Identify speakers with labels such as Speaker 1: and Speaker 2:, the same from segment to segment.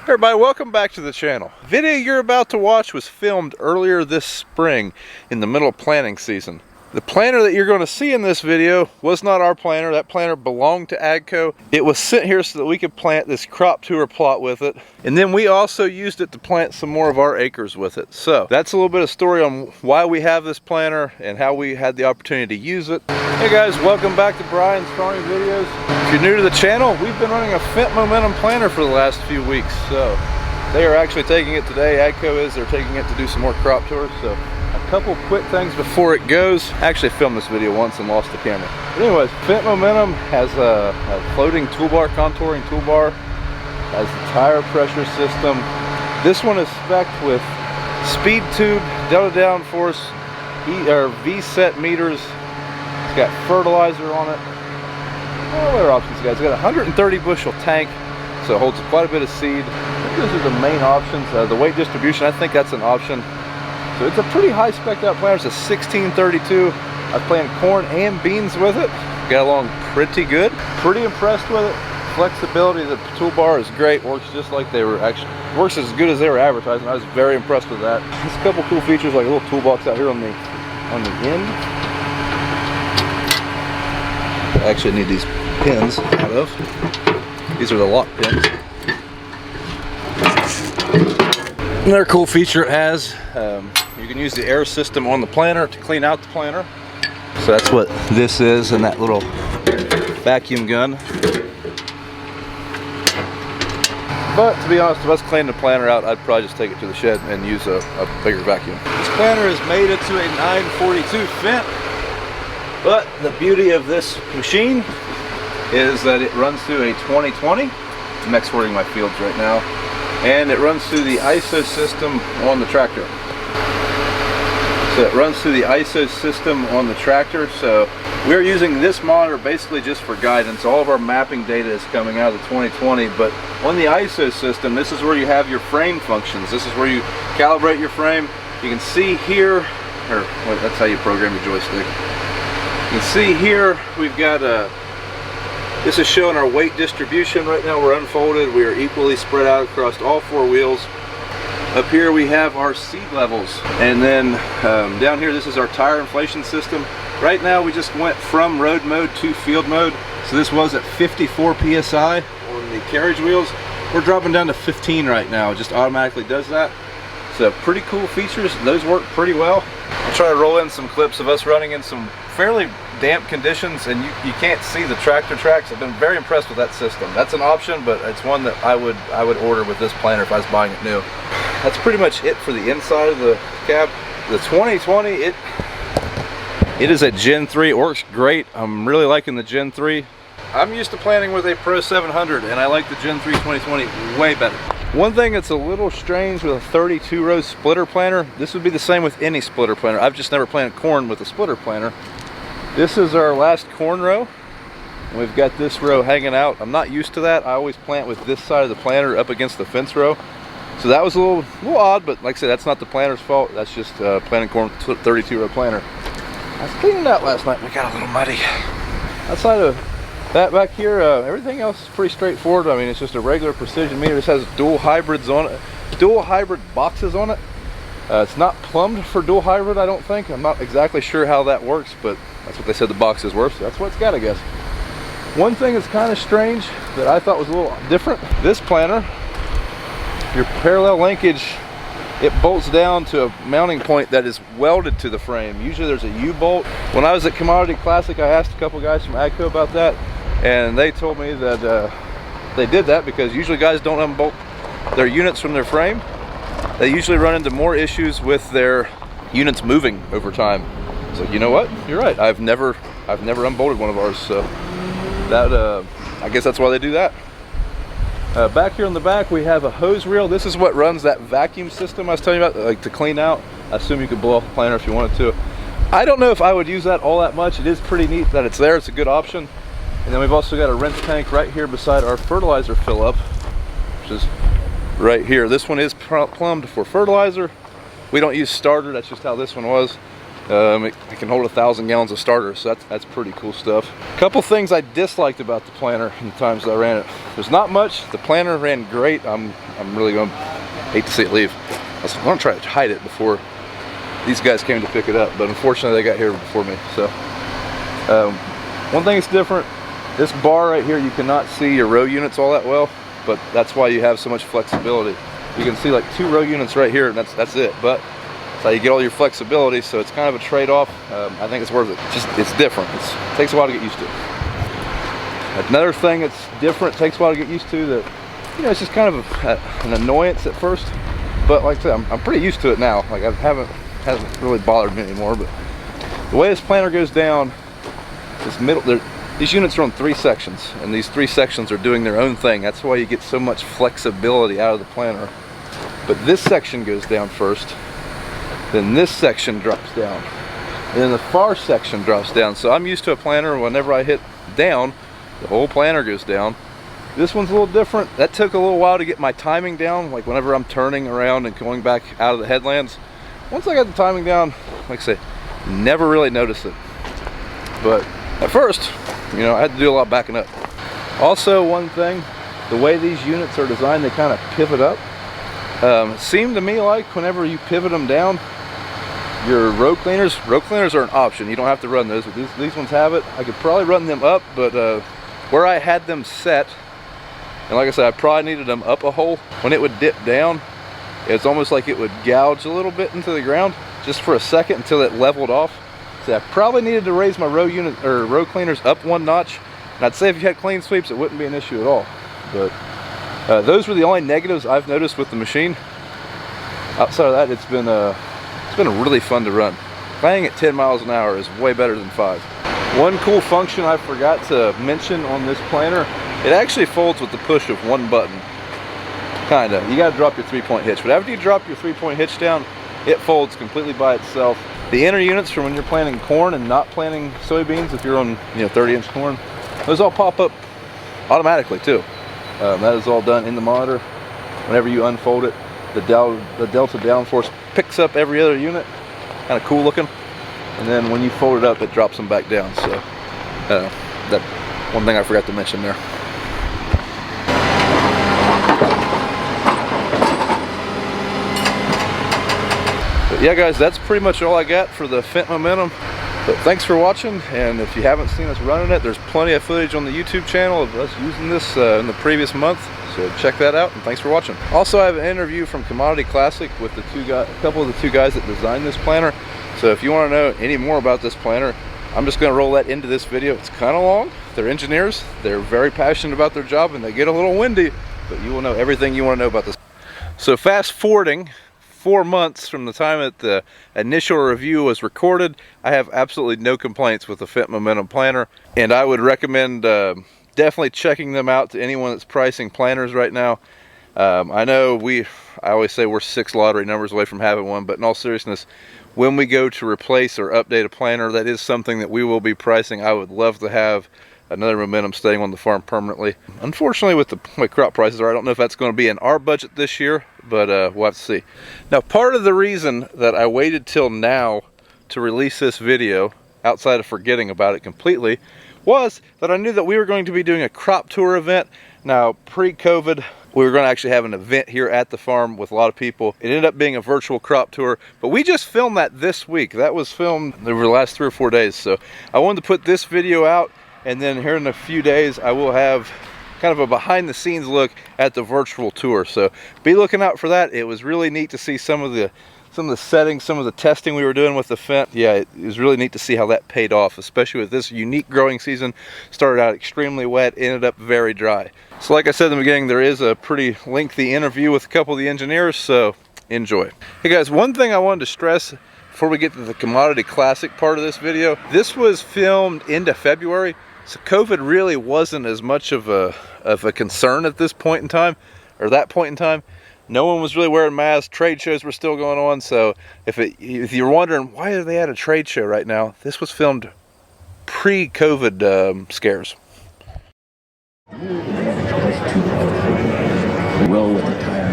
Speaker 1: Everybody, welcome back to the channel. The video you're about to watch was filmed earlier this spring in the middle of planting season. The planter that you're going to see in this video was not our planter. That planter belonged to AGCO. It was sent here so that we could plant this crop tour plot with it. And then we also used it to plant some more of our acres with it. So that's a little bit of story on why we have this planter and how we had the opportunity to use it. Hey guys, welcome back to Brian's farming videos. If you're new to the channel, we've been running a Fendt Momentum Planter for the last few weeks. So they are actually taking it today. AGCO is. They're taking it to do some more crop tours. So a couple quick things before it goes. I actually filmed this video once and lost the camera. But anyways, Fendt Momentum has a floating toolbar, contouring toolbar. Has the tire pressure system. This one is spec'd with speed tube, delta downforce, V-set meters. It's got fertilizer on it. What other options, guys? It's got a 130 bushel tank, so it holds quite a bit of seed. I think those are the main options. The weight distribution, I think that's an option. So it's a pretty high spec out planter. It's a 1632. I've planted corn and beans with it. Got along pretty good. Pretty impressed with it. Flexibility, the toolbar is great. Works just like they were actually, works as good as they were advertising. I was very impressed with that. There's a couple cool features like a little toolbox out here on the end. I actually need these pins out of. These are the lock pins. Another cool feature it has, you can use the air system on the planter to clean out the planter. So that's what this is, and that little vacuum gun. But to be honest, if I was cleaning the planter out, I'd probably just take it to the shed and use a bigger vacuum. This planter is made into a 942 Fendt, but the beauty of this machine is that it runs through a 2020. I'm exporting my fields right now. And it runs through the ISO system on the tractor. So it runs through the ISO system on the tractor. So we're using this monitor basically just for guidance. All of our mapping data is coming out of the 2020, but on the ISO system, this is where you have your frame functions. This is where you calibrate your frame. You can see here, or wait, that's how you program your joystick. You can see here, we've got this is showing our weight distribution. Right now we're unfolded. We are equally spread out across all four wheels. Up here we have our seed levels. And then down here, this is our tire inflation system. Right now we just went from road mode to field mode. So this was at 54 PSI on the carriage wheels. We're dropping down to 15 right now. It just automatically does that. So pretty cool features. Those work pretty well. I'll try to roll in some clips of us running in some fairly damp conditions, and you can't see the tractor tracks. I've been very impressed with that system. That's an option, but it's one that I would order with this planter if I was buying it new. That's pretty much it for the inside of the cab. The 2020, it is a Gen 3. It works great. I'm really liking the Gen 3. I'm used to planting with a Pro 700, and I like the Gen 3 2020 way better. One thing that's a little strange with a 32 row splitter planter, this would be the same with any splitter planter. I've just never planted corn with a splitter planter. This is our last corn row. We've got this row hanging out. I'm not used to that. I always plant with this side of the planter up against the fence row. So that was a little odd, but like I said, that's not the planter's fault. That's just planting corn 32 row planter. I was cleaning it out last night and it got a little muddy. Outside of that back here, everything else is pretty straightforward. I mean, it's just a regular precision meter. This has dual hybrids on it, dual hybrid boxes on it. It's not plumbed for dual hybrid, I don't think. I'm not exactly sure how that works, but that's what they said the boxes were, so that's what it's got, I guess. One thing that's kind of strange that I thought was a little different, this planter, your parallel linkage, it bolts down to a mounting point that is welded to the frame. Usually there's a U-bolt. When I was at Commodity Classic, I asked a couple guys from AGCO about that, and they told me that they did that because usually guys don't unbolt their units from their frame. They usually run into more issues with their units moving over time. So you know what? You're right. I've never unbolted one of ours. So that I guess that's why they do that. Back here on the back we have a hose reel. This is what runs that vacuum system I was telling you about, like to clean out. I assume you could blow off the planter if you wanted to. I don't know if I would use that all that much. It is pretty neat that it's there. It's a good option. And then we've also got a rinse tank right here beside our fertilizer fill up, which is right here. This one is plumbed for fertilizer. We don't use starter, that's just how this one was. It can hold 1,000 gallons of starter, so that's pretty cool stuff. A couple things I disliked about the planter in the times that I ran it. There's not much. The planter ran great. I'm really going to hate to see it leave. I was going to try to hide it before these guys came to pick it up, but unfortunately they got here before me. So one thing that's different, this bar right here, you cannot see your row units all that well, but that's why you have so much flexibility. You can see like 2 row units right here, and that's it. But that's how you get all your flexibility, so it's kind of a trade-off. I think it's worth it. It's different. It takes a while to get used to. Another thing that's different, takes a while to get used to, that, you know, it's just kind of an annoyance at first, but like I said, I'm pretty used to it now. Like hasn't really bothered me anymore. But the way this planter goes down, this middle, these units are on 3 sections, and these 3 sections are doing their own thing. That's why you get so much flexibility out of the planter. But this section goes down first, then this section drops down, and then the far section drops down. So I'm used to a planter, whenever I hit down, the whole planter goes down. This one's a little different. That took a little while to get my timing down, like whenever I'm turning around and going back out of the headlands. Once I got the timing down, like I say, never really noticed it. But at first, you know, I had to do a lot of backing up. Also, one thing, the way these units are designed, they kind of pivot up. It seemed to me like whenever you pivot them down, your row cleaners are an option. You don't have to run those, but these ones have it. I could probably run them up, but where I had them set, and like I said, I probably needed them up a hole. When it would dip down, it's almost like it would gouge a little bit into the ground just for a second until it leveled off. So I probably needed to raise my row cleaners up 1 notch. And I'd say if you had clean sweeps, it wouldn't be an issue at all. But those were the only negatives I've noticed with the machine. Outside of that, it's been really fun to run. Playing at 10 miles an hour is way better than 5. One cool function I forgot to mention on this planter, it actually folds with the push of 1 button. Kinda. You gotta drop your 3-point hitch, but after you drop your 3-point hitch down, it folds completely by itself. The inner units for when you're planting corn and not planting soybeans, if you're on 30-inch corn, those all pop up automatically too. That is all done in the monitor. Whenever you unfold it, the delta downforce picks up every other unit. Kind of cool looking. And then when you fold it up, it drops them back down. So that's one thing I forgot to mention there. But yeah guys, that's pretty much all I got for the Fendt Momentum. But thanks for watching, and if you haven't seen us running it, there's plenty of footage on the YouTube channel of us using this in the previous month. So check that out, and thanks for watching. Also, I have an interview from Commodity Classic with a couple of the 2 guys that designed this planter. So if you want to know any more about this planter, I'm just going to roll that into this video. It's kind of long. They're engineers. They're very passionate about their job, and they get a little windy, but you will know everything you want to know about this. So fast forwarding 4 months from the time that the initial review was recorded, I have absolutely no complaints with the Fendt Momentum Planter, and I would recommend definitely checking them out to anyone that's pricing planters right now. I know I always say we're 6 lottery numbers away from having one, but in all seriousness, when we go to replace or update a planter, that is something that we will be pricing. I would love to have another Momentum staying on the farm permanently. Unfortunately, with the way crop prices are, I don't know if that's going to be in our budget this year, but we'll have to see. Now, part of the reason that I waited till now to release this video, outside of forgetting about it completely, was that I knew that we were going to be doing a crop tour event. Now, pre-COVID, we were going to actually have an event here at the farm with a lot of people. It ended up being a virtual crop tour, but we just filmed that this week. That was filmed over the last 3 or 4 days. So I wanted to put this video out, and then here in a few days, I will have kind of a behind the scenes look at the virtual tour. So be looking out for that. It was really neat to see some of the settings, some of the testing we were doing with the Fendt. Yeah, it was really neat to see how that paid off, especially with this unique growing season. Started out extremely wet, ended up very dry. So like I said in the beginning, there is a pretty lengthy interview with a couple of the engineers, so enjoy. Hey guys, one thing I wanted to stress before we get to the Commodity Classic part of this video, this was filmed into February, so COVID really wasn't as much of a concern at this point in time, or that point in time. No one was really wearing masks. Trade shows were still going on. So if you're wondering why are they at a trade show right now, this was filmed pre-COVID scares.
Speaker 2: Roll with the tire.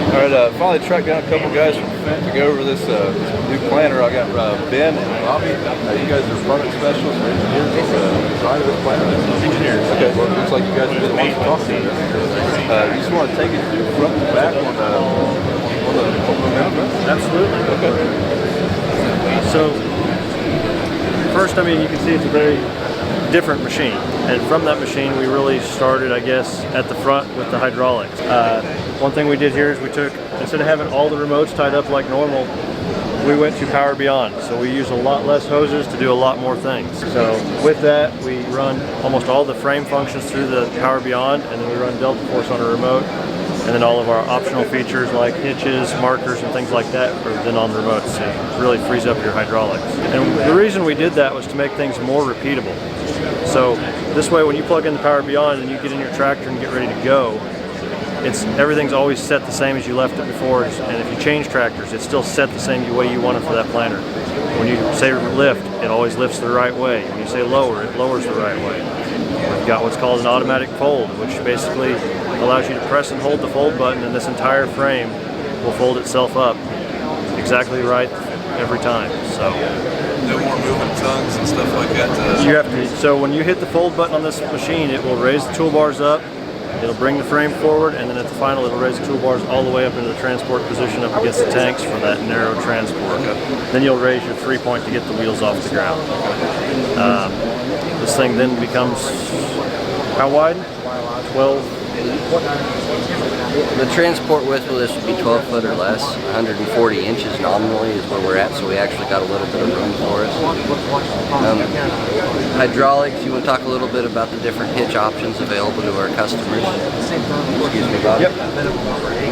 Speaker 1: All right, right, finally tracked down a couple guys from Fendt to go over this new planter. I got Ben and Bobby. You guys are product specialists or engineers on the design of this planter? Engineers. Okay, well, it looks like you guys are the ones to talk to. You just want to take it through front to back on the Momentum?
Speaker 2: Absolutely.
Speaker 1: Okay.
Speaker 2: So, first, I mean, you can see it's a very different machine. And from that machine, we really started, I guess, at the front with the hydraulics. One thing we did here is we took, instead of having all the remotes tied up like normal, we went to Power Beyond. So we use a lot less hoses to do a lot more things. So with that, we run almost all the frame functions through the Power Beyond, and then we run Delta Force on a remote. And then all of our optional features like hitches, markers, and things like that are then on the remote. So it really frees up your hydraulics. And the reason we did that was to make things more repeatable. So this way, when you plug in the Power Beyond and you get in your tractor and get ready to go, everything's always set the same as you left it before. And if you change tractors, it's still set the same way you want it for that planter. When you say lift, it always lifts the right way. When you say lower, it lowers the right way. We've got what's called an automatic fold, which basically allows you to press and hold the fold button, and this entire frame will fold itself up exactly right every time. So
Speaker 1: no more moving tongues and stuff like that.
Speaker 2: You have to. So when you hit the fold button on this machine, it will raise the toolbars up. It'll bring the frame forward, and then at the final, it'll raise the toolbars all the way up into the transport position up against the tanks for that narrow transport. Then you'll raise your 3-point to get the wheels off the ground. This thing then becomes how wide? 12.
Speaker 3: The transport width of this would be 12 foot or less. 140 inches nominally is where we're at, so we actually got a little bit of room for us. Hydraulics, you want to talk a little bit about the different hitch options available to our customers? Excuse me, Bob.
Speaker 2: Yep.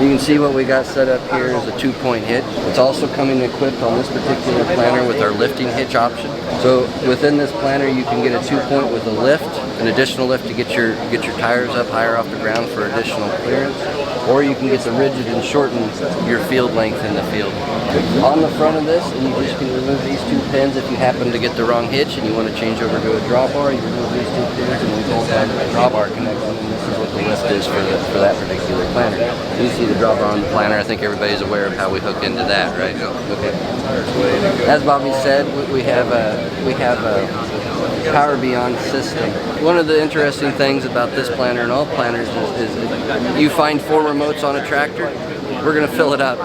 Speaker 3: You can see what we got set up here is a 2-point hitch. It's also coming equipped on this particular planter with our lifting hitch option. So within this planter, you can get a 2-point with a lift, an additional lift to get your tires up higher off the ground for additional clearance, or you can get the rigid and shorten your field length in the field. On the front of this, and you just can remove these 2 pins if you happen to get the wrong hitch and you want to change over to a drawbar. You remove these 2 pins and we bolt have a drawbar connection, and this is what the lift is for that particular planter. You see the drawbar on the planter. I think everybody's aware of how we hook into that, right? Okay. As Bobby said, we have a Power Beyond system. One of the interesting things about this planter and all planters is you find 4 remotes on a tractor, we're going to fill it up.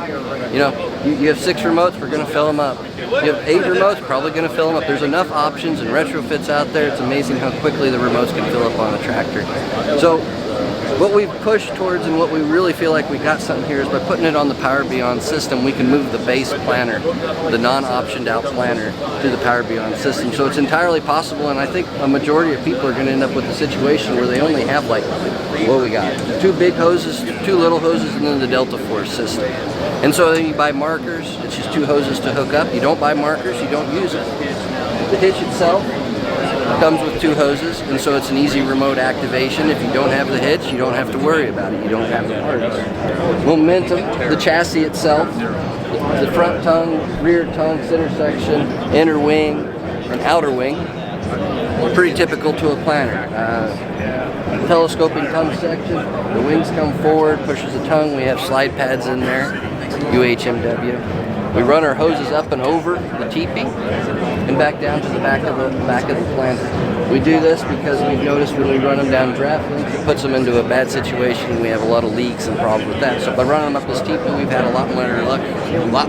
Speaker 3: You know, you have 6 remotes, we're going to fill them up. You have 8 remotes, probably going to fill them up. There's enough options and retrofits out there. It's amazing how quickly the remotes can fill up on a tractor. So what we've pushed towards and what we really feel like we got something here is by putting it on the Power Beyond system, we can move the base planter, the non-optioned out planter, to the Power Beyond system. So it's entirely possible, and I think a majority of people are going to end up with a situation where they only have like, what we got, 2 big hoses, 2 little hoses, and then the Delta Force system. And so then you buy markers, it's just 2 hoses to hook up. You don't buy markers, you don't use it. The hitch itself comes with 2 hoses, and so it's an easy remote activation. If you don't have the hitch, you don't have to worry about it. You don't have the parts. Momentum, the chassis itself, the front tongue, rear tongue, center section, inner wing, and outer wing, pretty typical to a planter. Telescoping tongue section, the wings come forward, pushes the tongue. We have slide pads in there, UHMW. We run our hoses up and over the teepee and back down to the back of the planter. We do this because we've noticed when we run them down draft links, it puts them into a bad situation, and we have a lot of leaks and problems with that. So by running them up this teepee, we've had a lot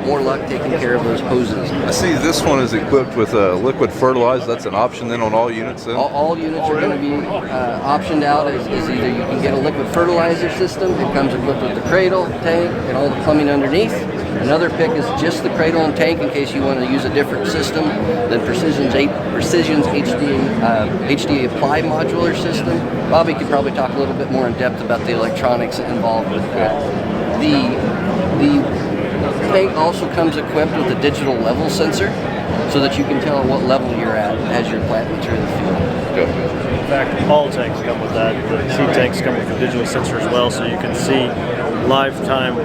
Speaker 3: more luck taking care of those hoses.
Speaker 1: I see this one is equipped with liquid fertilizer. That's an option then on all units then?
Speaker 3: All units are going to be optioned out as either you can get a liquid fertilizer system. It comes equipped with the cradle, tank, and all the plumbing underneath. Another pick is just the cradle and tank in case you want to use a different system than Precision's HD Apply modular system. Bobby could probably talk a little bit more in depth about the electronics involved with that. The tank also comes equipped with a digital level sensor so that you can tell what level you're at as you're planting through the field.
Speaker 2: In fact, all tanks come with that. The seed tanks come with a digital sensor as well, so you can see live time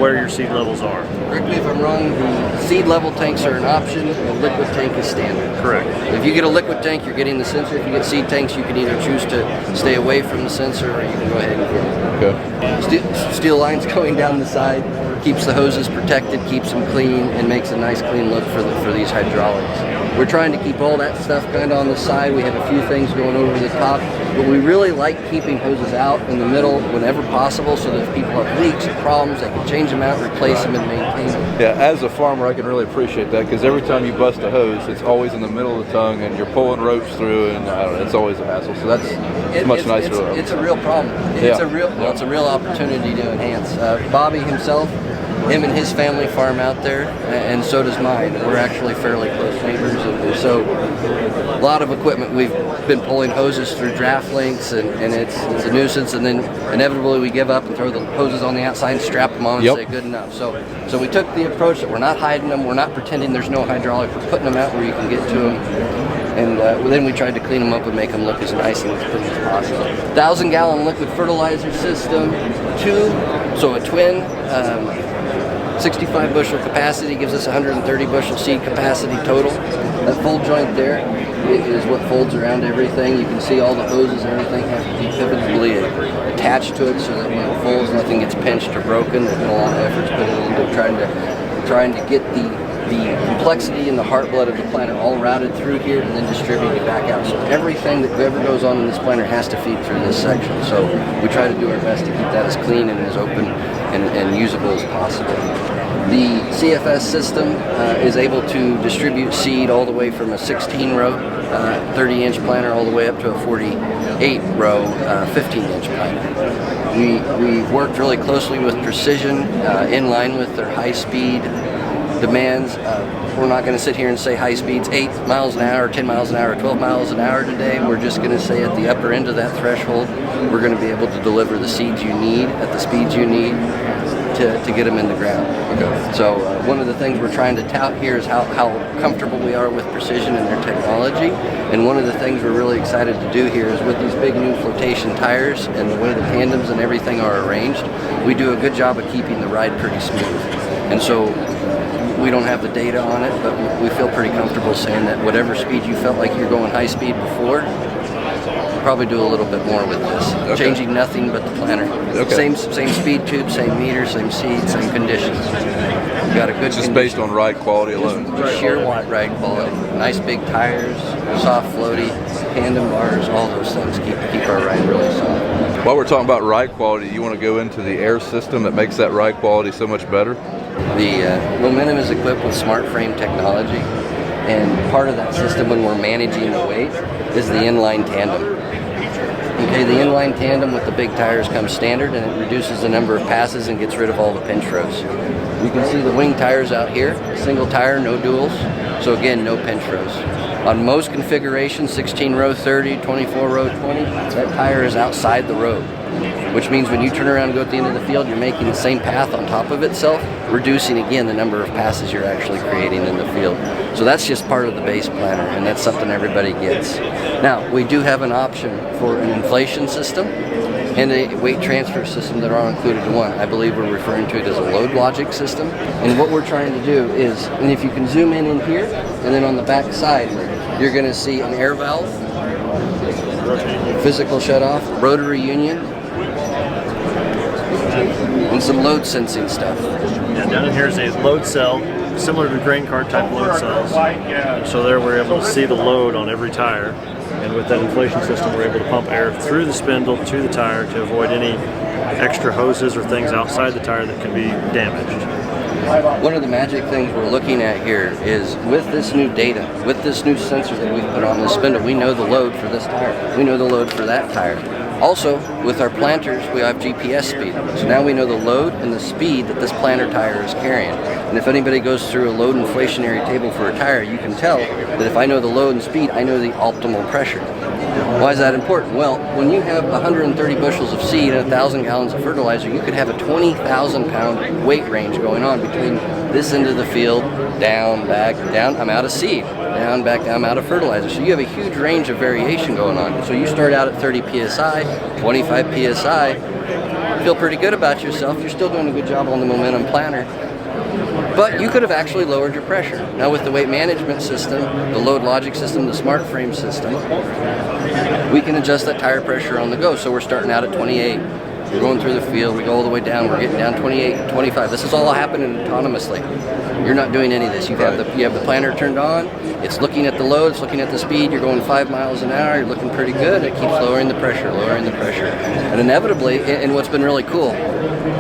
Speaker 2: where your seed levels are.
Speaker 3: Correct me if I'm wrong, the seed level tanks are an option, the liquid tank is standard.
Speaker 2: Correct.
Speaker 3: If you get a liquid tank, you're getting the sensor. If you get seed tanks, you can either choose to stay away from the sensor or you can go ahead and get it.
Speaker 1: Okay.
Speaker 3: Steel lines going down the side. keeps the hoses protected, keeps them clean, and makes a nice clean look for these hydraulics. We're trying to keep all that stuff kind of on the side. We have a few things going over the top, but we really like keeping hoses out in the middle whenever possible, so that if people have leaks or problems, they can change them out, replace them, and maintain them.
Speaker 1: Yeah, as a farmer, I can really appreciate that, because every time you bust a hose, it's always in the middle of the tongue, and you're pulling ropes through, and I don't know, it's always a hassle. So that's much nicer.
Speaker 3: It's a real problem. It's a real opportunity to enhance. Bobby himself, him and his family farm out there, and so does mine. We're actually fairly close neighbors, and so a lot of equipment we've been pulling hoses through draft links, and it's a nuisance, and then inevitably we give up and throw the hoses on the outside and strap them on and say good enough. So we took the approach that we're not hiding them, we're not pretending there's no hydraulic, we're putting them out where you can get to them, and then we tried to clean them up and make them look as nice and as clean as possible. 1,000-gallon liquid fertilizer system, so a twin. 65 bushel capacity gives us 130 bushel seed capacity total. That fold joint there is what folds around everything. You can see all the hoses and everything have to be pivotably attached to it, so that when it folds, nothing gets pinched or broken. There's been a lot of efforts put into trying to get the complexity and the heart blood of the planter all routed through here and then distributed back out. So everything that ever goes on in this planter has to feed through this section. So we try to do our best to keep that as clean and as open and usable as possible. The CFS system is able to distribute seed all the way from a 16-row 30-inch planter all the way up to a 48-row 15-inch planter. We worked really closely with Precision in line with their high-speed demands. We're not going to sit here and say high speeds 8 miles an hour, 10 miles an hour, 12 miles an hour today. We're just going to say at the upper end of that threshold, we're going to be able to deliver the seeds you need at the speeds you need to get them in the ground. Okay. So one of the things we're trying to tout here is how comfortable we are with Precision and their technology. And one of the things we're really excited to do here is with these big new flotation tires and the way the tandems and everything are arranged, we do a good job of keeping the ride pretty smooth. And so we don't have the data on it, but we feel pretty comfortable saying that whatever speed you felt like you're going high speed before, probably do a little bit more with this. Okay. Changing nothing but the planter. Okay. Same speed tube, same meter, same seed, same conditions. We've got a good
Speaker 1: just based on ride quality alone.
Speaker 3: Just sheer ride quality. Nice big tires, soft floaty, tandem bars, all those things keep our ride really soft.
Speaker 1: While we're talking about ride quality, you want to go into the air system that makes that ride quality so much better?
Speaker 3: The Momentum is equipped with smart frame technology, and part of that system when we're managing the weight is the inline tandem. Okay, the inline tandem with the big tires comes standard, and it reduces the number of passes and gets rid of all the pinch rows. You can see the wing tires out here, single tire, no duals, so again, no pinch rows. On most configurations, 16 row 30, 24 row 20, that tire is outside the road, which means when you turn around and go at the end of the field, you're making the same path on top of itself, reducing again the number of passes you're actually creating in the field. So that's just part of the base planner, and that's something everybody gets. Now, we do have an option for an inflation system and a weight transfer system that are included in one. I believe we're referring to it as a load logic system. And what we're trying to do is, and if you can zoom in here, and then on the back side, you're going to see an air valve, physical shutoff, rotary union, and some load sensing stuff.
Speaker 2: Yeah, down in here is a load cell, similar to grain cart type load cells. So there we're able to see the load on every tire. And with that inflation system, we're able to pump air through the spindle to the tire to avoid any extra hoses or things outside the tire that can be damaged.
Speaker 3: One of the magic things we're looking at here is with this new data, with this new sensor that we've put on the spindle, we know the load for this tire. We know the load for that tire. Also, with our planters, we have GPS speed. So now we know the load and the speed that this planter tire is carrying. And if anybody goes through a load inflationary table for a tire, you can tell that if I know the load and speed, I know the optimal pressure. Why is that important? Well, when you have 130 bushels of seed and 1,000 gallons of fertilizer, you could have a 20,000 pound weight range going on between this end of the field, down, back, down, I'm out of seed, down, back, down, I'm out of fertilizer. So you have a huge range of variation going on. So you start out at 30 PSI, 25 PSI, feel pretty good about yourself, you're still doing a good job on the Momentum Planter. But you could have actually lowered your pressure. Now with the weight management system, the load logic system, the smart frame system, we can adjust that tire pressure on the go. So we're starting out at 28, We're going through the field, we go all the way down, we're getting down 28, 25. This is all happening autonomously. You're not doing any of this. You have the planter turned on, it's looking at the load, it's looking at the speed, you're going 5 miles an hour, you're looking pretty good, it keeps lowering the pressure. And inevitably, and what's been really cool,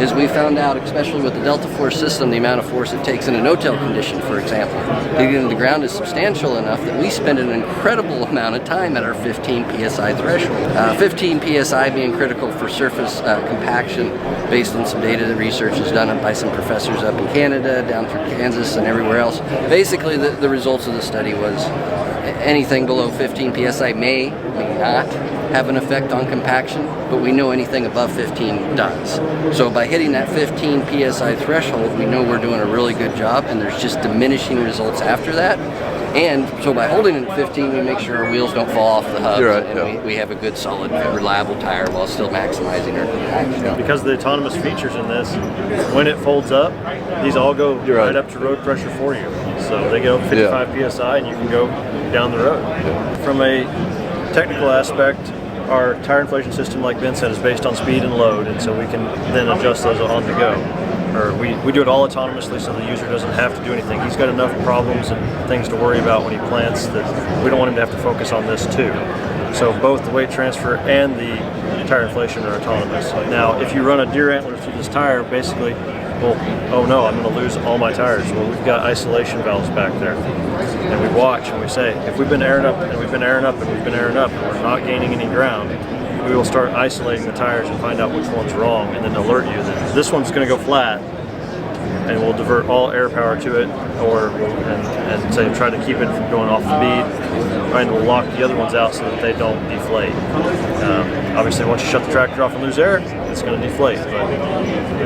Speaker 3: is we found out, especially with the Delta Force system, the amount of force it takes in a no-till condition, for example, getting into the ground is substantial enough that we spend an incredible amount of time at our 15 psi threshold. 15 psi being critical for surface compaction, based on some data that research is done by some professors up in Canada, down through Kansas and everywhere else. Basically, the results of the study was anything below 15 psi may not have an effect on compaction, but we know anything above 15 does. So by hitting that 15 psi threshold, we know we're doing a really good job, and there's just diminishing results after that. And so by holding it at 15, we make sure our wheels don't fall off the hubs, and we have a good, solid, reliable tire while still maximizing our compaction.
Speaker 2: Because of the autonomous features in this, when it folds up, these all go right up to road pressure for you. So they go 55 psi, and you can go down the road. From a technical aspect, our tire inflation system, like Ben said, is based on speed and load, and so we can then adjust those on the go. Or we do it all autonomously, so the user doesn't have to do anything. He's got enough problems and things to worry about when he plants that we don't want him to have to focus on this too. So both the weight transfer and the tire inflation are autonomous. Now, if you run a deer antler through this tire, basically, well, oh no, I'm going to lose all my tires. Well, we've got isolation valves back there. And we watch and we say, if we've been airing up and we've been airing up and we've been airing up and we're not gaining any ground, we will start isolating the tires and find out which one's wrong, and then alert you that this one's going to go flat, and we'll divert all air power to it, or and say try to keep it from going off the bead, trying to lock the other ones out so that they don't deflate. Obviously, once you shut the tractor off and lose air, it's going to deflate, but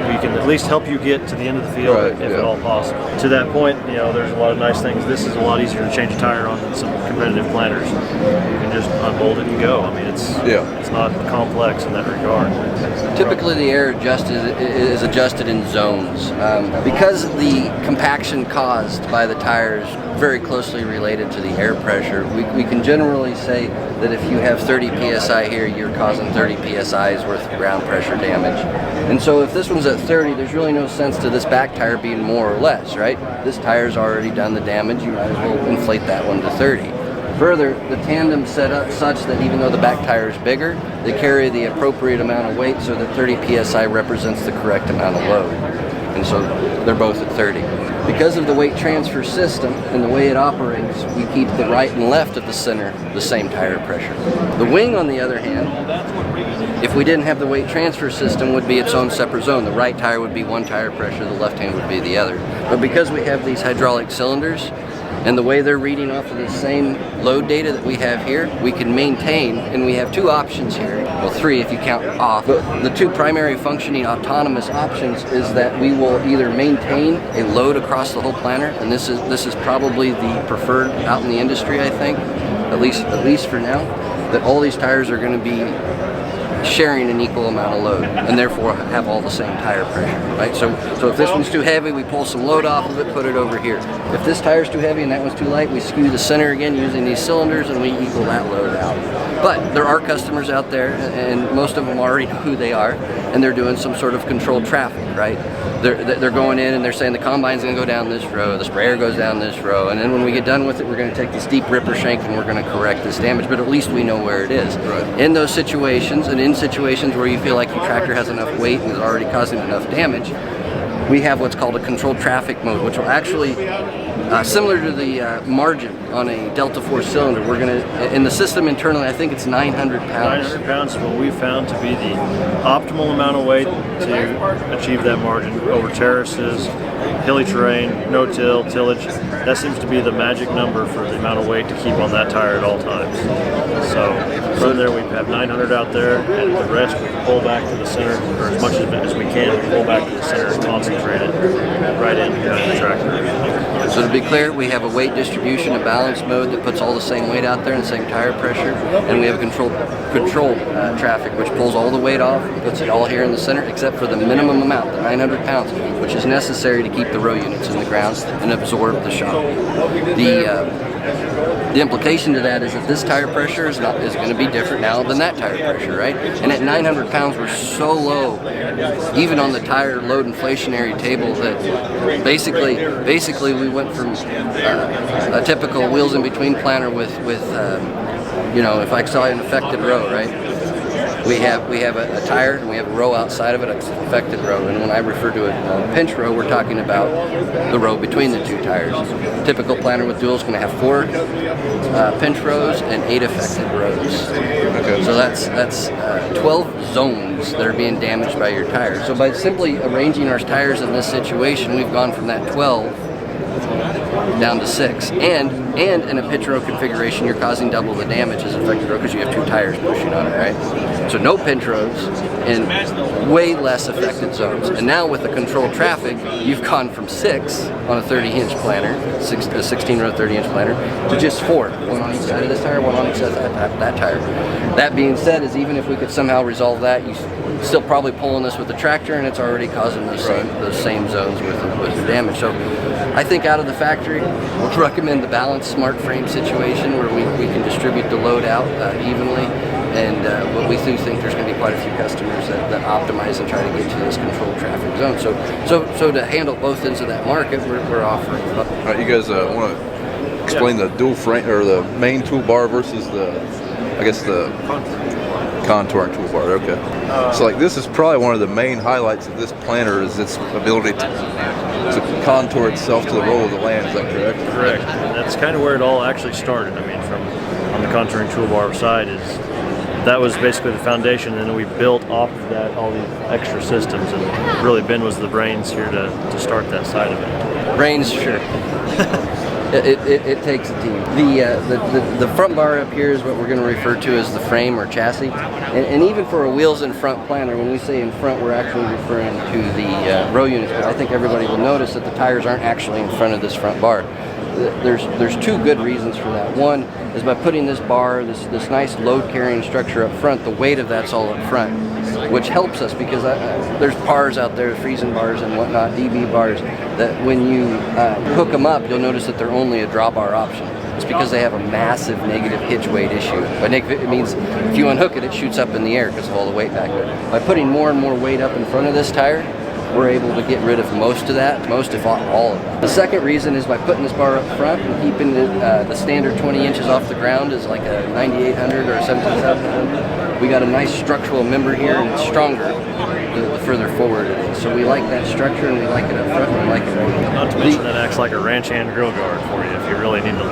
Speaker 2: we can at least help you get to the end of the field if at all possible. To that point, there's a lot of nice things. This is a lot easier to change a tire on than some competitive planters. You can just unbolt it and go. I mean, it's not complex in that regard.
Speaker 3: Typically, the air is adjusted in zones. Because the compaction caused by the tires very closely related to the air pressure, we can generally say that if you have 30 psi here, you're causing 30 psi's worth of ground pressure damage. And so if this one's at 30, there's really no sense to this back tire being more or less, right? This tire's already done the damage, you might as well inflate that one to 30. Further, the tandem's set up such that even though the back tire is bigger, they carry the appropriate amount of weight so that 30 psi represents the correct amount of load. And so they're both at 30. Because of the weight transfer system and the way it operates, we keep the right and left of the center the same tire pressure. The wing, on the other hand, if we didn't have the weight transfer system, would be its own separate zone. The right tire would be one tire pressure, the left hand would be the other. But because we have these hydraulic cylinders, and the way they're reading off of the same load data that we have here, we can maintain, and we have two options here, well, three if you count off, but the two primary functioning autonomous options is that we will either maintain a load across the whole planter, and this is probably the preferred out in the industry, I think, at least for now, that all these tires are going to be sharing an equal amount of load and therefore have all the same tire pressure, right? So if this one's too heavy, we pull some load off of it, put it over here. If this tire's too heavy and that one's too light, we skew the center again using these cylinders and we equal that load out. But there are customers out there, and most of them already know who they are, and they're doing some sort of controlled traffic, right? They're going in and they're saying the combine's going to go down this row, the sprayer goes down this row, and then when we get done with it, we're going to take this deep ripper shank and we're going to correct this damage, but at least we know where it is. Right. In those situations, and in situations where you feel like your tractor has enough weight and is already causing enough damage, we have what's called a controlled traffic mode, which will actually, similar to the margin on a Delta Force cylinder, we're going to, in the system internally, I think it's 900 pounds.
Speaker 2: 900 pounds is what we found to be the optimal amount of weight to achieve that margin over terraces, hilly terrain, no-till, tillage. That seems to be the magic number for the amount of weight to keep on that tire at all times. So from there we have 900 out there, and the rest we can pull back to the center, or as much as we can, we pull back to the center and concentrate it right in behind the tractor.
Speaker 3: So to be clear, we have a weight distribution, a balance mode that puts all the same weight out there and the same tire pressure, and we have a controlled traffic, which pulls all the weight off and puts it all here in the center, except for the minimum amount, the 900 pounds, which is necessary to keep the row units in the ground and absorb the shock. The The implication to that is that this tire pressure is going to be different now than that tire pressure, right? And at 900 pounds, we're so low, even on the tire load inflationary table, that basically we went from a typical wheels in between planter with you know, if I saw an affected row, right? We have a tire and we have a row outside of it, it's an affected row. And when I refer to a pinch row, we're talking about the row between the two tires. Typical planter with dual is going to have 4 pinch rows and 8 affected rows. Okay. So that's 12 zones that are being damaged by your tire. So by simply arranging our tires in this situation, we've gone from that 12 down to 6, and in a pitch row configuration, you're causing double the damage as affected row because you have 2 tires pushing on it, right? So no pinch rows and way less affected zones. And now with the controlled traffic, you've gone from 6 on a 30-inch planter, a 16-row 30-inch planter, to just 4, one on each side of this tire, one on each side of that tire. That being said, is even if we could somehow resolve that, you still probably pulling this with the tractor, and it's already causing those same zones with the damage. So I think out of the factory, we'll recommend the balanced smart frame situation where we can distribute the load out evenly, and but we do think there's going to be quite a few customers that optimize and try to get to this controlled traffic zone. So to handle both ends of that market, we're offering.
Speaker 1: All right, you guys want to explain the dual frame or the main toolbar versus the contouring toolbar. Okay. So like this is probably one of the main highlights of this planter is its ability to contour itself to the roll of the land. Is that correct?
Speaker 2: Correct. That's kind of where it all actually started. I mean, from on the contouring toolbar side, is that was basically the foundation, and then we built off of that all these extra systems, and really Ben was the brains here to start that side of it.
Speaker 3: Brains, sure. It takes a team. The front bar up here is what we're going to refer to as the frame or chassis, and even for a wheels in front planter, when we say in front, we're actually referring to the row units. But I think everybody will notice that the tires aren't actually in front of this front bar. There's 2 good reasons for that. One is by putting this bar, this nice load carrying structure up front, the weight of that's all up front, which helps us because there's bars out there, freezing bars and whatnot, DB bars, that when you hook them up, you'll notice that they're only a drawbar option. It's because they have a massive negative hitch weight issue. By negative, it means if you unhook it, it shoots up in the air because of all the weight back there. By putting more and more weight up in front of this tire, we're able to get rid of most of that, most if not all of that. The second reason is by putting this bar up front and keeping the standard 20 inches off the ground is like a 9800 or a 17700. We got a nice structural member here, and it's stronger the further forward it is. So we like that structure, and we like it up front, and we like it right here.
Speaker 2: Not to mention that acts like a ranch hand grill guard for you if you really need to,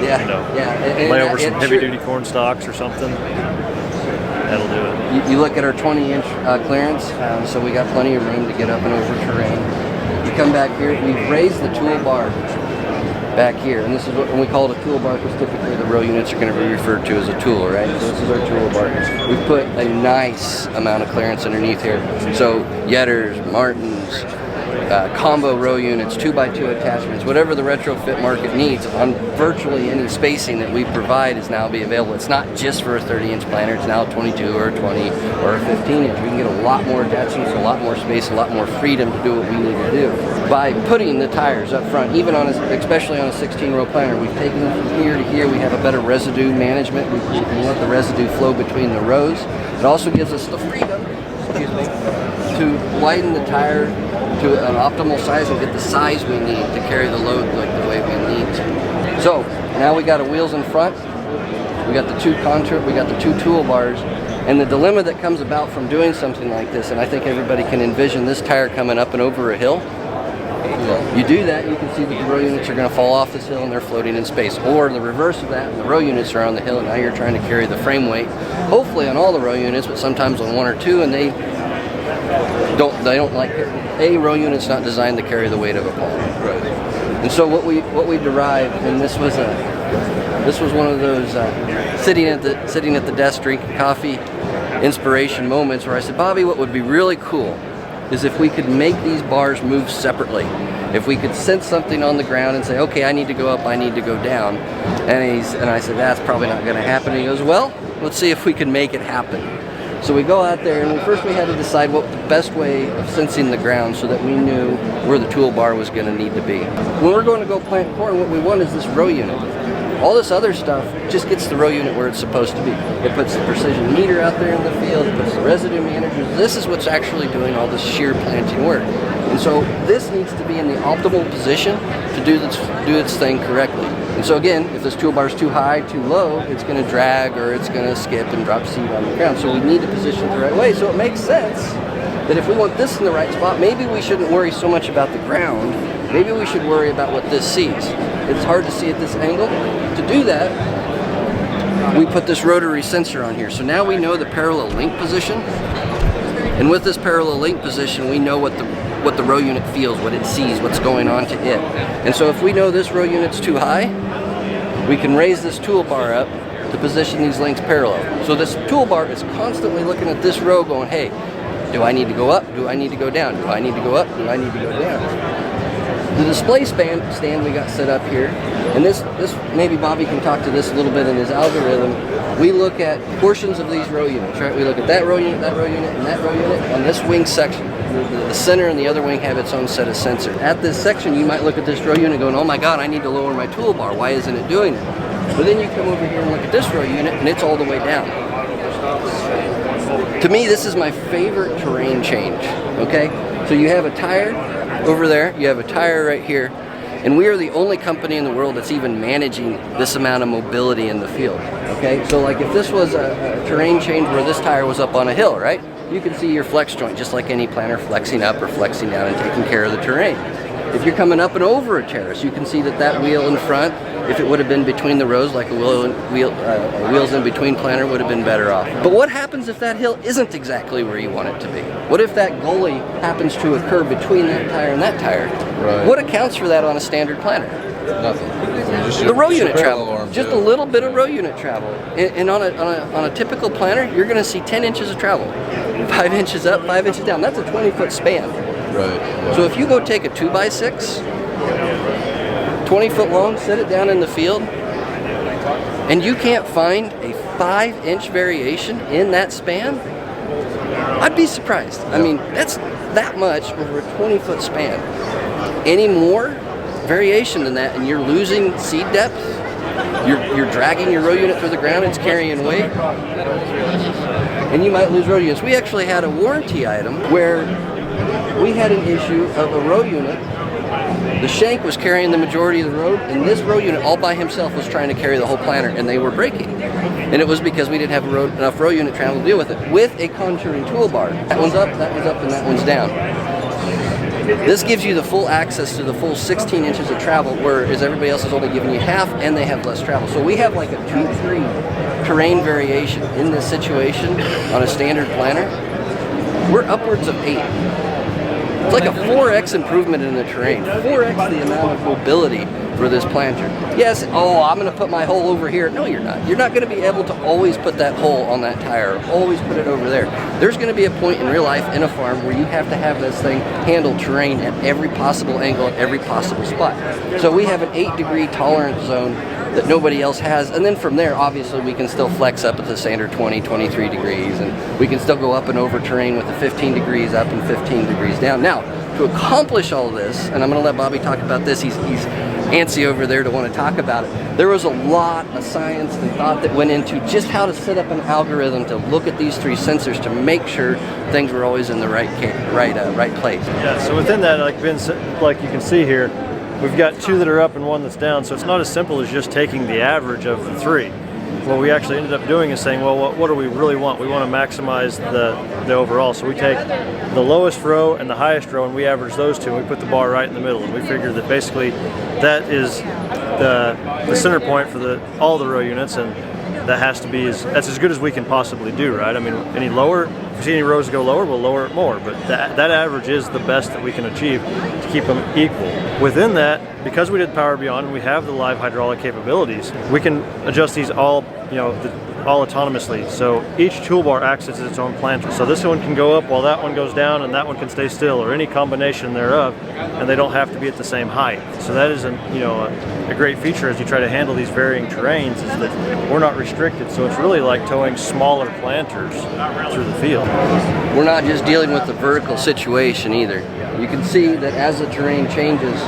Speaker 2: lay over some heavy-duty corn stalks or something. That'll do it.
Speaker 3: You look at our 20-inch clearance, so we got plenty of room to get up and over terrain. You come back here, we've raised the toolbar back here, and this is what we call it a toolbar because typically the row units are going to be referred to as a tool, right? So this is our toolbar. We've put a nice amount of clearance underneath here. So Yetters, Martins, combo row units, 2x2 attachments, whatever the retrofit market needs on virtually any spacing that we provide is now be available. It's not just for a 30-inch planter, it's now a 22 or a 20 or a 15-inch. We can get a lot more attachments, a lot more space, a lot more freedom to do what we need to do. By putting the tires up front, even on especially on a 16-row planter, we've taken them from here to here. We have a better residue management. We can let the residue flow between the rows. It also gives us the freedom, to widen the tire to an optimal size and get the size we need to carry the load like the way we need to. So now we got a wheels in front, we got the 2 contour, we got the 2 toolbars, and the dilemma that comes about from doing something like this, and I think everybody can envision this tire coming up and over a hill. You do that, you can see that the row units are going to fall off this hill and they're floating in space. Or the reverse of that, the row units are on the hill and now you're trying to carry the frame weight, hopefully on all the row units, but sometimes on 1 or 2, and they don't like it. A row unit's not designed to carry the weight of a palm. Right. And so what we derived, and this was one of those sitting at the desk drinking coffee inspiration moments where I said, Bobby, what would be really cool is if we could make these bars move separately. If we could sense something on the ground and say, okay, I need to go up, I need to go down. And I said, that's probably not going to happen. And he goes, well, let's see if we can make it happen. So we go out there, and first we had to decide what the best way of sensing the ground so that we knew where the toolbar was going to need to be. When we're going to go plant corn, what we want is this row unit. All this other stuff just gets the row unit where it's supposed to be. It puts the precision meter out there in the field, it puts the residue managers. This is what's actually doing all this shear planting work. And so this needs to be in the optimal position to do its thing correctly. And so again, if this toolbar is too high, too low, it's going to drag or it's going to skip and drop seed on the ground. So we need to position it the right way. So it makes sense that if we want this in the right spot, maybe we shouldn't worry so much about the ground. Maybe we should worry about what this sees. It's hard to see at this angle. To do that, we put this rotary sensor on here. So now we know the parallel link position. And with this parallel link position, we know what the row unit feels, what it sees, what's going on to it. And so if we know this row unit's too high, we can raise this toolbar up to position these links parallel. So this toolbar is constantly looking at this row going, hey, do I need to go up? Do I need to go down? Do I need to go up? Do I need to go down? The display stand we got set up here, and this maybe Bobby can talk to this a little bit in his algorithm. We look at portions of these row units, right? We look at that row unit, and that row unit on this wing section. The center and the other wing have its own set of sensors. At this section, you might look at this row unit going, oh my God, I need to lower my toolbar. Why isn't it doing it? But then you come over here and look at this row unit, and it's all the way down. To me, this is my favorite terrain change, okay? So you have a tire over there, you have a tire right here, and we are the only company in the world that's even managing this amount of mobility in the field, okay? So like if this was a terrain change where this tire was up on a hill, right? You can see your flex joint just like any planter flexing up or flexing down and taking care of the terrain. If you're coming up and over a terrace, you can see that wheel in front, if it would have been between the rows, like a wheels in between planter would have been better off. But what happens if that hill isn't exactly where you want it to be? What if that gully happens to occur between that tire and that tire?
Speaker 1: Right.
Speaker 3: What accounts for that on a standard planter?
Speaker 1: Nothing.
Speaker 3: The row unit travel, just a little bit of row unit travel. And on a typical planter, you're going to see 10 inches of travel. 5 inches up, 5 inches down. That's a 20-foot span.
Speaker 1: Right.
Speaker 3: So if you go take a 2x6, 20 foot long, set it down in the field, and you can't find a 5-inch variation in that span, I'd be surprised. I mean, that's that much over a 20-foot span. Any more variation than that, and you're losing seed depth, you're dragging your row unit through the ground, it's carrying weight, and you might lose row units. We actually had a warranty item where we had an issue of a row unit. The shank was carrying the majority of the road, and this row unit all by himself was trying to carry the whole planter, and they were breaking. And it was because we didn't have enough row unit travel to deal with it. With a contouring toolbar, that one's up, and that one's down. This gives you the full access to the full 16 inches of travel, whereas everybody else is only giving you half, and they have less travel. So we have like a 2-3 terrain variation in this situation on a standard planter. We're upwards of 8. It's like a 4x improvement in the terrain, 4x the amount of mobility for this planter. Yes, oh, I'm going to put my hole over here. No, you're not. You're not going to be able to always put that hole on that tire, always put it over there. There's going to be a point in real life in a farm where you have to have this thing handle terrain at every possible angle, at every possible spot. So we have an 8-degree tolerance zone that nobody else has, and then from there, obviously, we can still flex up at the standard 20, 23 degrees, and we can still go up and over terrain with the 15 degrees up and 15 degrees down. Now, to accomplish all this, and I'm going to let Bobby talk about this, he's antsy over there to want to talk about it. There was a lot of science and thought that went into just how to set up an algorithm to look at these 3 sensors to make sure things were always in the right place.
Speaker 2: Yeah, so within that, like you can see here, we've got 2 that are up and 1 that's down, so it's not as simple as just taking the average of the 3. What we actually ended up doing is saying, well, what do we really want? We want to maximize the overall. So we take the lowest row and the highest row, and we average those 2, and we put the bar right in the middle. And we figured that basically that is the center point for all the row units, and that has to be that's as good as we can possibly do, right? I mean, any lower, if we see any rows go lower, we'll lower it more, but that average is the best that we can achieve to keep them equal. Within that, because we did Power Beyond and we have the live hydraulic capabilities, we can adjust these all autonomously. So each toolbar acts as its own planter. So this one can go up while that one goes down, and that one can stay still, or any combination thereof, and they don't have to be at the same height. So that is a great feature as you try to handle these varying terrains, is that we're not restricted. So it's really like towing smaller planters through the field.
Speaker 3: We're not just dealing with the vertical situation either. You can see that as the terrain changes,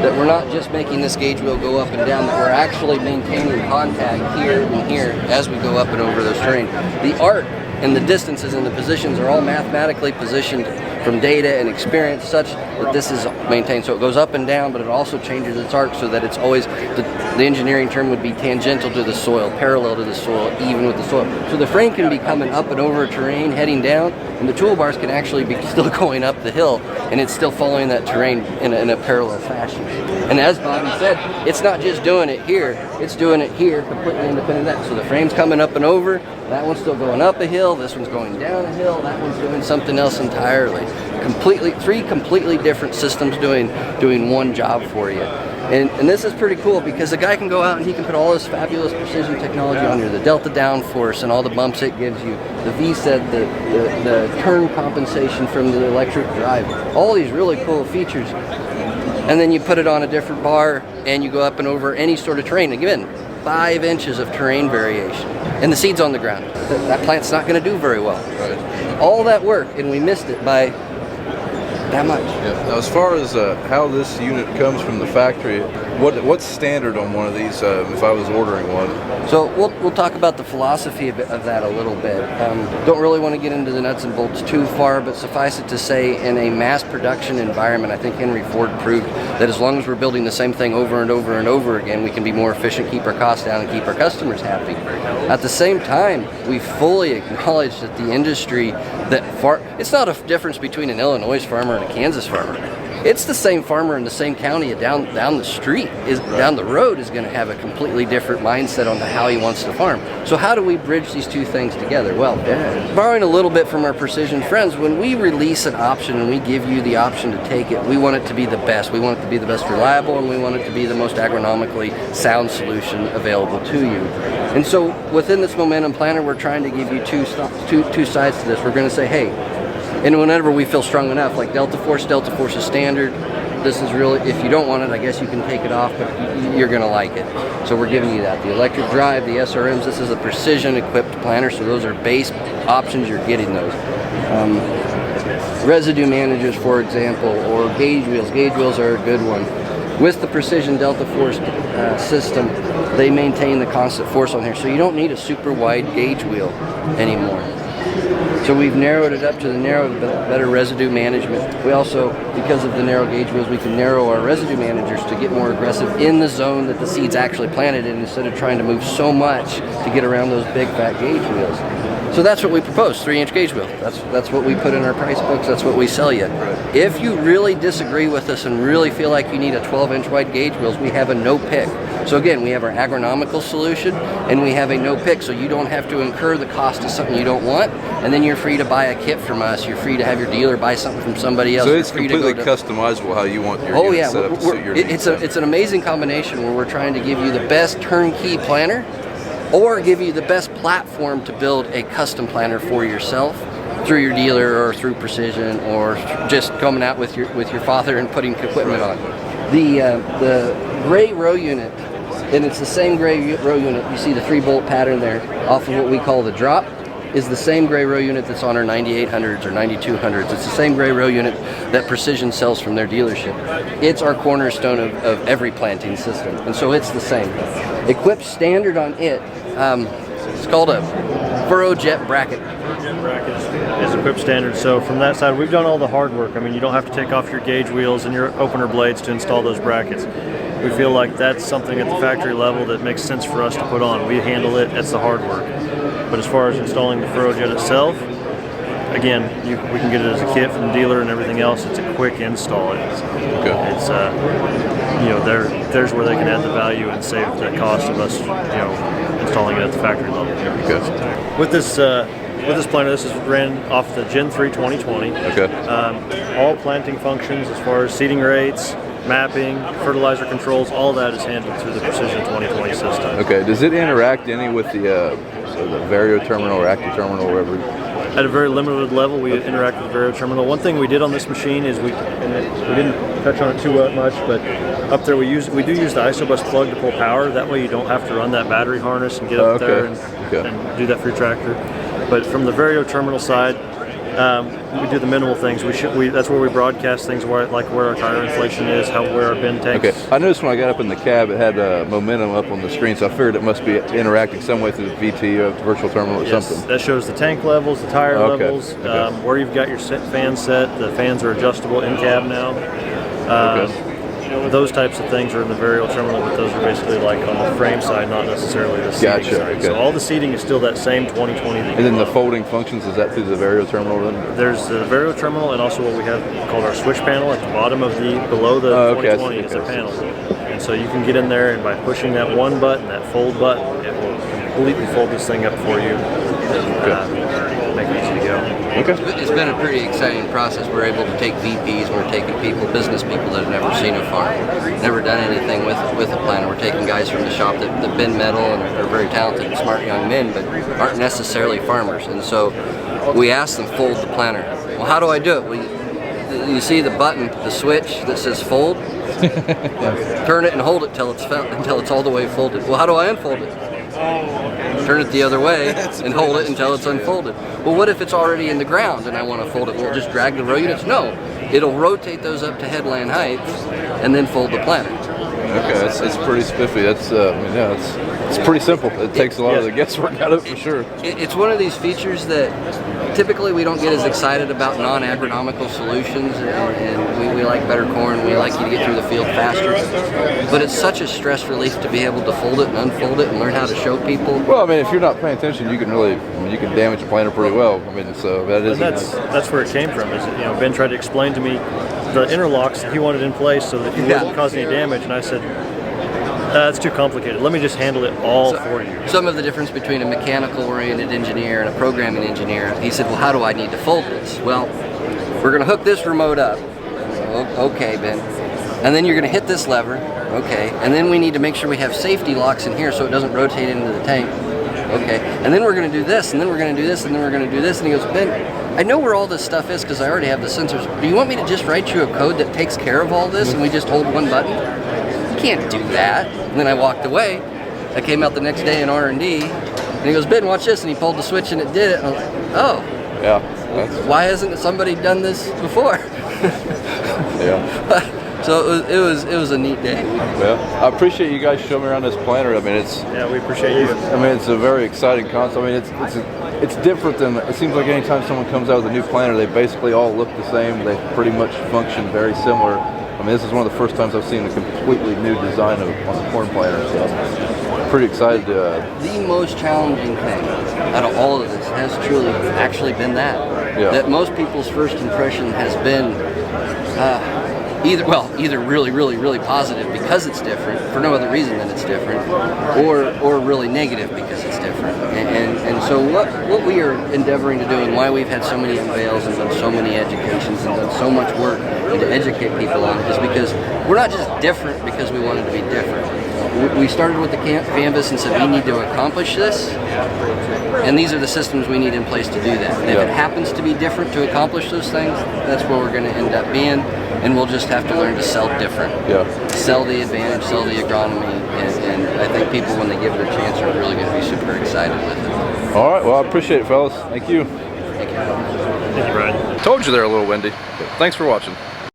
Speaker 3: that we're not just making this gauge wheel go up and down, that we're actually maintaining contact here and here as we go up and over those terrain. The arc and the distances and the positions are all mathematically positioned from data and experience such that this is maintained. So it goes up and down, but it also changes its arc so that it's always, the engineering term would be tangential to the soil, parallel to the soil, even with the soil. So the frame can be coming up and over a terrain, heading down, and the toolbars can actually be still going up the hill, and it's still following that terrain in a parallel fashion. And as Bobby said, it's not just doing it here, it's doing it here, completely independent of that. So the frame's coming up and over, that one's still going up a hill, this one's going down a hill, that one's doing something else entirely. Three completely different systems doing one job for you. And this is pretty cool because the guy can go out and he can put all this fabulous precision technology on here, the delta downforce and all the bumps it gives you, the VSET, the turn compensation from the electric drive, all these really cool features. And then you put it on a different bar and you go up and over any sort of terrain. Again, 5 inches of terrain variation. And the seed's on the ground. That plant's not going to do very well.
Speaker 1: Right.
Speaker 3: All that work, and we missed it by that much.
Speaker 1: Yeah. Now, as far as how this unit comes from the factory, what's standard on one of these if I was ordering one?
Speaker 3: So we'll talk about the philosophy of that a little bit. Don't really want to get into the nuts and bolts too far, but suffice it to say, in a mass production environment, I think Henry Ford proved that as long as we're building the same thing over and over and over again, we can be more efficient, keep our costs down, and keep our customers happy. At the same time, we fully acknowledge that the industry it's not a difference between an Illinois farmer and a Kansas farmer. It's the same farmer in the same county down the street, down the road, is going to have a completely different mindset on how he wants to farm. So how do we bridge these two things together? Well, borrowing a little bit from our precision friends, when we release an option and we give you the option to take it, we want it to be the best. We want it to be the best reliable, and we want it to be the most agronomically sound solution available to you. And so within this Momentum Planter, we're trying to give you two sides to this. We're going to say, hey, and whenever we feel strong enough, like Delta Force is standard. This is really, if you don't want it, I guess you can take it off, but you're going to like it. So we're giving you that. The electric drive, the SRMs, this is a precision equipped planter, so those are base options, you're getting those. Residue managers, for example, or gauge wheels. Gauge wheels are a good one. With the precision Delta Force system, they maintain the constant force on here, so you don't need a super wide gauge wheel anymore. So we've narrowed it up to the better residue management. We also, because of the narrow gauge wheels, we can narrow our residue managers to get more aggressive in the zone that the seed's actually planted in, instead of trying to move so much to get around those big fat gauge wheels. So that's what we propose, 3-inch gauge wheel. That's what we put in our price books, that's what we sell you. If you really disagree with us and really feel like you need a 12-inch wide gauge wheels, we have a no-pick. So again, we have our agronomical solution, and we have a no-pick, so you don't have to incur the cost of something you don't want, and then you're free to buy a kit from us, you're free to have your dealer buy something from somebody else.
Speaker 1: So it's completely customizable how you want your unit set up to suit your needs.
Speaker 3: It's an amazing combination where we're trying to give you the best turnkey planter, or give you the best platform to build a custom planter for yourself through your dealer or through Precision, or just coming out with your father and putting equipment on. The gray row unit, and it's the same gray row unit, you see the 3-bolt pattern there off of what we call the drop, is the same gray row unit that's on our 9800s or 9200s. It's the same gray row unit that Precision sells from their dealership. It's our cornerstone of every planting system, and so it's the same. Equipped standard on it, it's called a furrow jet bracket.
Speaker 2: Jet bracket is equipped standard, so from that side we've done all the hard work. I mean, you don't have to take off your gauge wheels and your opener blades to install those brackets. We feel like that's something at the factory level that makes sense for us to put on. We handle it, that's the hard work. But as far as installing the furrow jet itself, again, we can get it as a kit from the dealer and everything else. It's a quick install. It's there's where they can add the value and save the cost of us, installing it at the factory level.
Speaker 1: Okay.
Speaker 2: With this planter, this is ran off the Gen 3 2020.
Speaker 1: Okay.
Speaker 2: All planting functions, as far as seeding rates, mapping, fertilizer controls, all that is handled through the Precision 2020 system.
Speaker 1: Okay. Does it interact any with the Vario terminal or Active terminal, or whatever?
Speaker 2: At a very limited level, we interact with the Vario terminal. One thing we did on this machine is we didn't touch on it too much, but up there we do use the isobus plug to pull power. That way you don't have to run that battery harness and get up there and do that for your tractor. But from the Vario terminal side, We do the minimal things. That's where we broadcast things like where our tire inflation is, where our bin tanks.
Speaker 1: Okay. I noticed when I got up in the cab, it had momentum up on the screen, so I figured it must be interacting some way through the VT virtual terminal or something.
Speaker 2: That shows the tank levels, the tire levels, where you've got your fan set. The fans are adjustable in cab now. Those types of things are in the variable terminal, but those are basically like on the frame side, not necessarily the seating side.
Speaker 1: Okay.
Speaker 2: So all the seating is still that same 2020.
Speaker 1: And then the folding functions, is that through the variable terminal then?
Speaker 2: There's the variable terminal and also what we have called our switch panel at the bottom of below the 2020 is a panel. And so you can get in there, and by pushing that one button, that fold button, it will completely fold this thing up for you. Make it easy to go.
Speaker 3: Okay. It's been a pretty exciting process. We're able to take VPs, we're taking business people that have never seen a farm, never done anything with a planter. We're taking guys from the shop that bend metal and are very talented and smart young men, but aren't necessarily farmers. And so we ask them, fold the planter. Well, how do I do it? Well, you see the button, the switch that says fold? Turn it and hold it until it's all the way folded. Well, how do I unfold it? Turn it the other way and hold it until it's unfolded. Well, what if it's already in the ground and I want to fold it? Well, just drag the row units? No. It'll rotate those up to headland height and then fold the planter.
Speaker 1: Okay, it's pretty spiffy. That's it's pretty simple. It takes a lot of the guesswork out of it for sure.
Speaker 3: It's one of these features that typically we don't get as excited about non-agronomical solutions, and we like better corn. We like you to get through the field faster. But it's such a stress relief to be able to fold it and unfold it and learn how to show people.
Speaker 1: Well, I mean, if you're not paying attention, you can you can damage a planter pretty well. I mean, so that is.
Speaker 2: That's where it came from. Ben tried to explain to me the interlocks that he wanted in place so that he wouldn't cause any damage, and I said, it's too complicated. Let me just handle it all for you.
Speaker 3: Some of the difference between a mechanical-oriented engineer and a programming engineer, he said, well, how do I need to fold this? Well, we're going to hook this remote up. Okay, Ben. And then you're going to hit this lever. Okay. And then we need to make sure we have safety locks in here so it doesn't rotate into the tank. Okay. And then we're going to do this, and then we're going to do this, and then we're going to do this. And he goes, Ben, I know where all this stuff is because I already have the sensors. Do you want me to just write you a code that takes care of all this and we just hold one button? You can't do that. And then I walked away. I came out the next day in R&D, and he goes, Ben, watch this. And he pulled the switch and it did it. And I was like, oh.
Speaker 1: Yeah.
Speaker 3: Why hasn't somebody done this before?
Speaker 1: Yeah.
Speaker 3: So it was a neat day.
Speaker 1: Well, I appreciate you guys showing me around this planter. I mean,
Speaker 2: we appreciate you.
Speaker 1: I mean, it's a very exciting concept. I mean, it's different than, it seems like anytime someone comes out with a new planter, they basically all look the same. They pretty much function very similar. I mean, this is one of the first times I've seen a completely new design on a corn planter, so I'm pretty excited to...
Speaker 3: The most challenging thing out of all of this has truly actually been that most people's first impression has been either really, really, really positive because it's different, for no other reason than it's different, or really negative because it's different. And so what we are endeavoring to do, and why we've had so many unveils and done so many educations and done so much work to educate people on it, is because we're not just different because we wanted to be different. We started with the canvas and said we need to accomplish this, and these are the systems we need in place to do that. And if it happens to be different to accomplish those things, that's where we're going to end up being, and we'll just have to learn to sell different. Sell the advantage, sell the agronomy, and I think people, when they give it a chance, are really going to be super excited with it.
Speaker 1: All right, well, I appreciate it, fellas. Thank you.
Speaker 3: Thank you.
Speaker 2: Thank you, Brian.
Speaker 1: Told you they're a little windy, but thanks for watching.